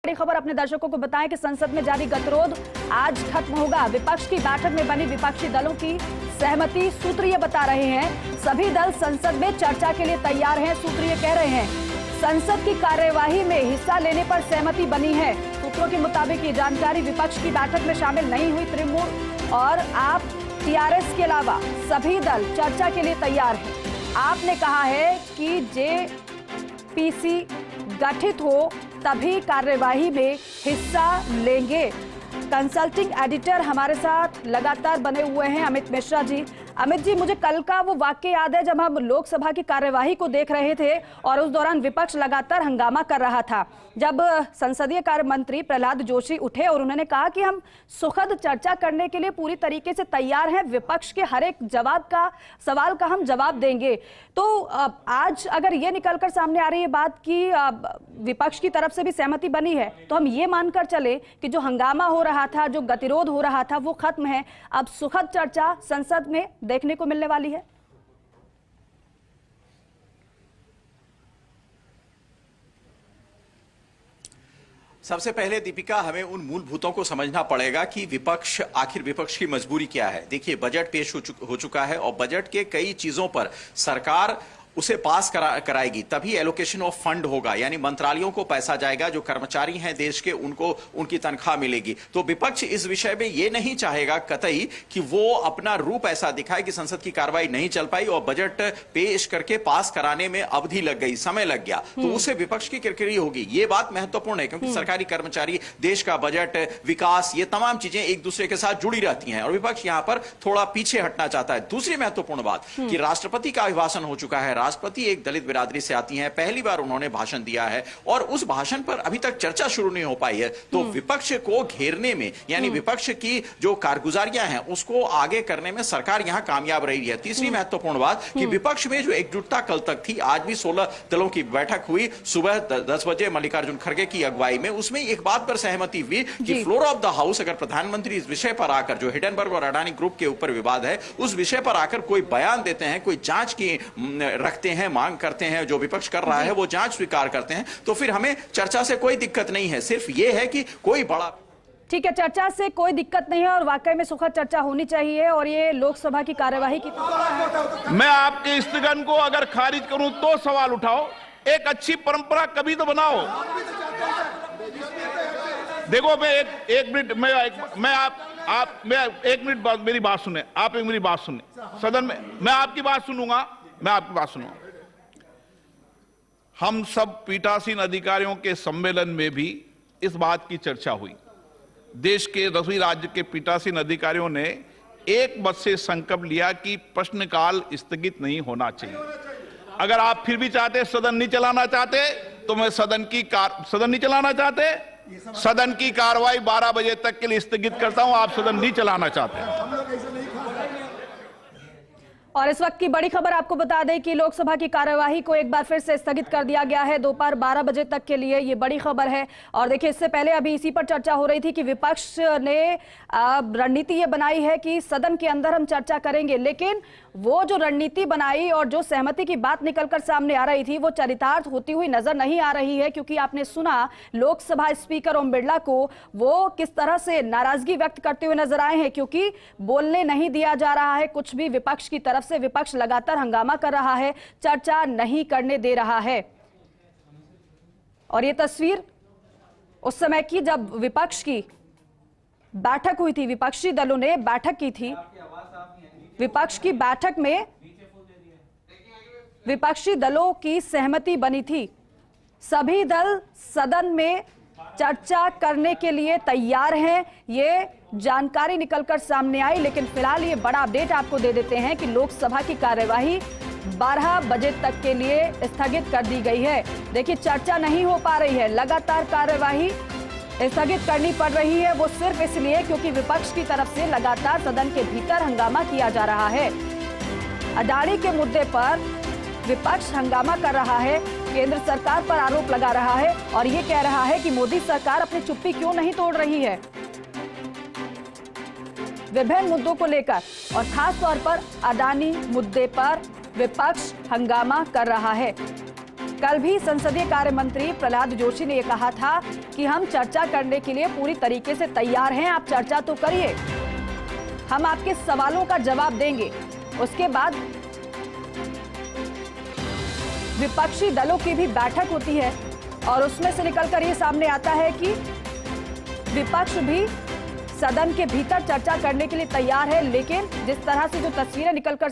बड़ी खबर अपने दर्शकों को बताएं कि संसद में जारी गतिरोध आज खत्म होगा। विपक्ष की बैठक में बनी विपक्षी दलों की सहमति। सूत्र ये बता रहे हैं सभी दल संसद में चर्चा के लिए तैयार हैं। सूत्र ये कह रहे हैं संसद की कार्यवाही में हिस्सा लेने पर सहमति बनी है। सूत्रों के मुताबिक ये जानकारी विपक्ष की बैठक में शामिल नहीं हुई। तृणमूल और आप, टीआरएस के अलावा सभी दल चर्चा के लिए तैयार हैं। आपने कहा है कि जेपीसी गठित हो तभी कार्यवाही में हिस्सा लेंगे। कंसल्टिंग एडिटर हमारे साथ लगातार बने हुए हैं अमित मिश्रा जी। अमित जी, मुझे कल का वो वाक्य याद है जब हम लोकसभा की कार्यवाही को देख रहे थे और उस दौरान विपक्ष लगातार हंगामा कर रहा था। जब संसदीय कार्य मंत्री प्रहलाद जोशी उठे और उन्होंने कहा कि हम सुखद चर्चा करने के लिए पूरी तरीके से तैयार हैं, विपक्ष के हर एक सवाल का हम जवाब देंगे। तो आज अगर ये निकलकर सामने आ रही है बात की विपक्ष की तरफ से भी सहमति बनी है, तो हम ये मानकर चले कि जो हंगामा हो रहा था, जो गतिरोध हो रहा था, वो खत्म है। अब सुखद चर्चा संसद में देखने को मिलने वाली है। सबसे पहले दीपिका, हमें उन मूलभूतों को समझना पड़ेगा कि आखिर विपक्ष की मजबूरी क्या है। देखिए, बजट पेश हो चुका है और बजट के कई चीजों पर सरकार उसे पास कराएगी, तभी एलोकेशन ऑफ फंड होगा, यानी मंत्रालयों को पैसा जाएगा, जो कर्मचारी हैं देश के उनको उनकी तनख्वाह मिलेगी। तो विपक्ष इस विषय में यह नहीं चाहेगा कतई कि वो अपना रूप ऐसा दिखाए कि संसद की कार्रवाई नहीं चल पाई और बजट पेश करके पास कराने में अवधि लग गई, समय लग गया, तो उससे विपक्ष की किरकिरी होगी। ये बात महत्वपूर्ण है क्योंकि सरकारी कर्मचारी, देश का बजट, विकास, ये तमाम चीजें एक दूसरे के साथ जुड़ी रहती हैं और विपक्ष यहां पर थोड़ा पीछे हटना चाहता है। दूसरी महत्वपूर्ण बात कि राष्ट्रपति का अभिभाषण हो चुका है। राष्ट्रपति एक दलित बिरादरी से आती हैं, पहली बार उन्होंने भाषण दिया है और उस भाषण पर अभी तक चर्चा शुरू नहीं हो पाई है। तो विपक्ष को घेरने में, यानी विपक्ष की जो कारगुजारियां हैं उसको आगे करने में सरकार यहां कामयाब रही है। तीसरी महत्वपूर्ण बात कि विपक्ष में जो एकजुटता कल तक थी, आज भी 16 दलों की बैठक हुई सुबह 10 बजे मल्लिकार्जुन खड़गे की अगुवाई में। उसमें एक बात पर सहमति हुई कि फ्लोर ऑफ द हाउस अगर प्रधानमंत्री इस विषय पर आकर, जो हिडेनबर्ग और अडानी ग्रुप के ऊपर विवाद है, उस विषय पर आकर कोई बयान देते हैं, कोई जांच की रखते हैं, मांग करते हैं, जो विपक्ष कर रहा है वो जांच स्वीकार करते हैं, तो फिर हमें चर्चा से कोई दिक्कत नहीं है। सिर्फ ये है कि कोई बड़ा, ठीक है, चर्चा से कोई दिक्कत नहीं है और वाकई में सुखद चर्चा होनी चाहिए और ये लोकसभा की कार्यवाही की। मैं आपके स्थगन को अगर खारिज करूं तो सवाल उठाओ। एक अच्छी परंपरा कभी तो बनाओ। देखो, मैं एक मिनट, मैं एक मिनट बाद मेरी बात सुने। आप एक मेरी बात सुने सदन में, मैं आपकी बात सुनूंगा। हम सब पीठासीन अधिकारियों के सम्मेलन में भी इस बात की चर्चा हुई। देश के 10 राज्य के पीठासीन अधिकारियों ने एक मत से संकल्प लिया कि प्रश्नकाल स्थगित नहीं होना चाहिए। अगर आप फिर भी चाहते, सदन नहीं चलाना चाहते, तो मैं सदन नहीं चलाना चाहते, सदन की कार्रवाई 12 बजे तक के लिए स्थगित करता हूं। आप सदन नहीं चलाना चाहते। और इस वक्त की बड़ी खबर आपको बता दें कि लोकसभा की कार्यवाही को एक बार फिर से स्थगित कर दिया गया है दोपहर 12 बजे तक के लिए। ये बड़ी खबर है। और देखिए, इससे पहले अभी इसी पर चर्चा हो रही थी कि विपक्ष ने रणनीति ये बनाई है कि सदन के अंदर हम चर्चा करेंगे, लेकिन वो जो रणनीति बनाई और जो सहमति की बात निकलकर सामने आ रही थी वो चरितार्थ होती हुई नजर नहीं आ रही है। क्योंकि आपने सुना लोकसभा स्पीकर ओम बिरला को, वो किस तरह से नाराजगी व्यक्त करते हुए नजर आए हैं, क्योंकि बोलने नहीं दिया जा रहा है कुछ भी विपक्ष की तरफ से। विपक्ष लगातार हंगामा कर रहा है, चर्चा नहीं करने दे रहा है। और ये तस्वीर उस समय की जब विपक्ष की बैठक हुई थी, विपक्षी दलों ने बैठक की थी। विपक्ष की बैठक में विपक्षी दलों की सहमति बनी थी। सभी दल सदन में चर्चा करने के लिए तैयार हैं, ये जानकारी निकलकर सामने आई। लेकिन फिलहाल ये बड़ा अपडेट आपको दे देते हैं कि लोकसभा की कार्यवाही 12 बजे तक के लिए स्थगित कर दी गई है। देखिए, चर्चा नहीं हो पा रही है, लगातार कार्यवाही स्थगित करनी पड़ रही है। वो सिर्फ इसलिए क्योंकि विपक्ष की तरफ से लगातार सदन के भीतर हंगामा किया जा रहा है। अडानी के मुद्दे पर विपक्ष हंगामा कर रहा है, केंद्र सरकार पर आरोप लगा रहा है और ये कह रहा है कि मोदी सरकार अपनी चुप्पी क्यों नहीं तोड़ रही है विभिन्न मुद्दों को लेकर। और खास तौर पर अडानी मुद्दे पर विपक्ष हंगामा कर रहा है। कल भी संसदीय कार्य मंत्री प्रहलाद जोशी ने यह कहा था कि हम चर्चा करने के लिए पूरी तरीके से तैयार हैं, आप चर्चा तो करिए, हम आपके सवालों का जवाब देंगे। उसके बाद विपक्षी दलों की भी बैठक होती है और उसमें से निकलकर ये सामने आता है कि विपक्ष भी सदन के भीतर चर्चा करने के लिए तैयार है, लेकिन जिस तरह से जो तस्वीरें निकलकर